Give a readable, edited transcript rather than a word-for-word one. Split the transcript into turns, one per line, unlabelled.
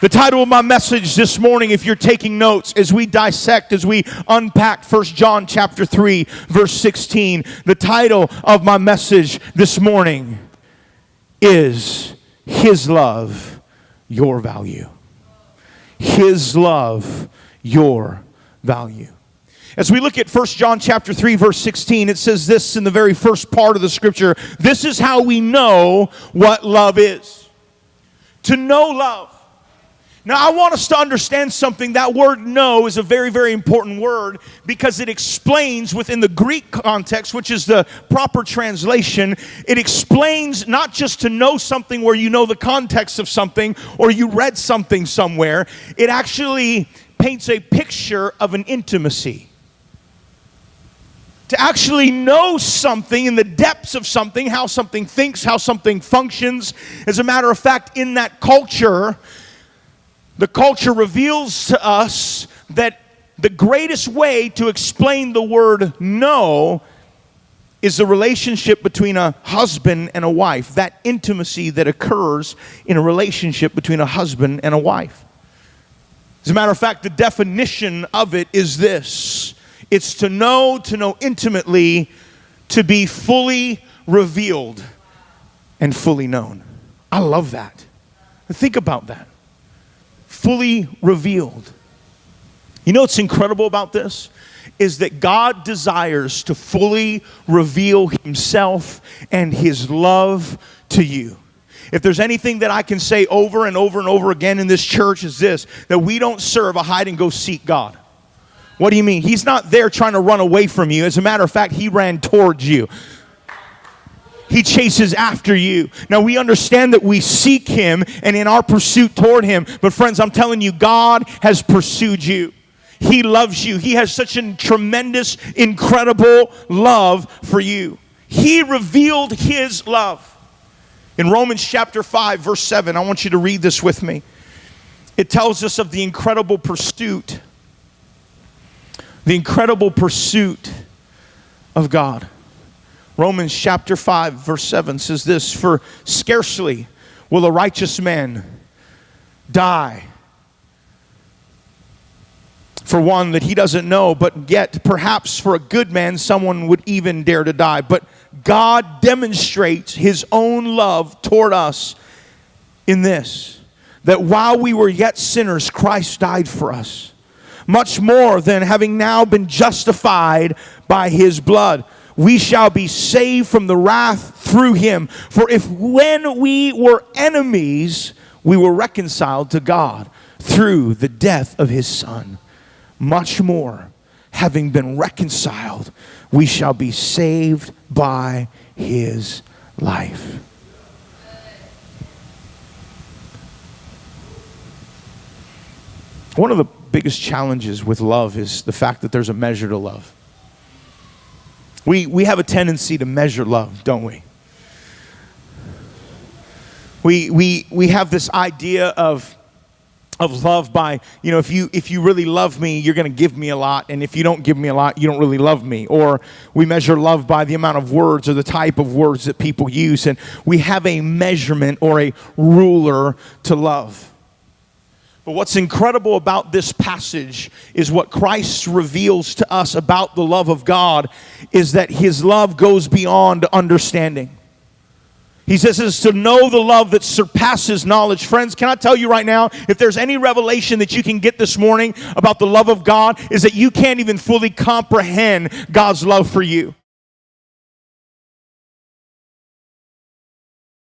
The title of my message this morning, if you're taking notes, as we dissect, as we unpack 1 John chapter 3, verse 16, the title of my message this morning is His Love, Your Value. His love, your value. As we look at 1 John chapter 3, verse 16, it says this in the very first part of the scripture. This is how we know what love is. To know love. Now, I want us to understand something. That word know is a very, very important word because it explains within the Greek context, which is the proper translation, it explains not just to know something where you know the context of something or you read something somewhere. It actually paints a picture of an intimacy. To actually know something in the depths of something, how something thinks, how something functions. As a matter of fact, in that culture, the culture reveals to us that the greatest way to explain the word know is the relationship between a husband and a wife. That intimacy that occurs in a relationship between a husband and a wife. As a matter of fact, the definition of it is this. It's to know intimately, to be fully revealed and fully known. I love that. Think about that. Fully revealed. You know what's incredible about this? Is that God desires to fully reveal Himself and His love to you. If there's anything that I can say over and over and over again in this church is this, that we don't serve a hide-and-go-seek God. What do you mean? He's not there trying to run away from you. As a matter of fact, He ran towards you. He chases after you. Now, we understand that we seek Him and in our pursuit toward Him. But friends, I'm telling you, God has pursued you. He loves you. He has such a tremendous, incredible love for you. He revealed His love. In Romans chapter 5, verse 7, I want you to read this with me. It tells us of the incredible pursuit. The incredible pursuit of God. Romans chapter 5, verse 7 says this, for scarcely will a righteous man die for one that he doesn't know, but yet perhaps for a good man someone would even dare to die. But God demonstrates His own love toward us in this, that while we were yet sinners, Christ died for us. Much more than having now been justified by His blood, we shall be saved from the wrath through Him. For if when we were enemies, we were reconciled to God through the death of His Son, much more, having been reconciled, we shall be saved by His life. One of the biggest challenges with love is the fact that there's a measure to love. We have a tendency to measure love, don't we? We have this idea of love by, you know, if you really love me, you're going to give me a lot, and if you don't give me a lot, you don't really love me. Or we measure love by the amount of words or the type of words that people use, and we have a measurement or a ruler to love. But what's incredible about this passage is what Christ reveals to us about the love of God is that His love goes beyond understanding. He says it's to know the love that surpasses knowledge. Friends, can I tell you right now, if there's any revelation that you can get this morning about the love of God, is that you can't even fully comprehend God's love for you.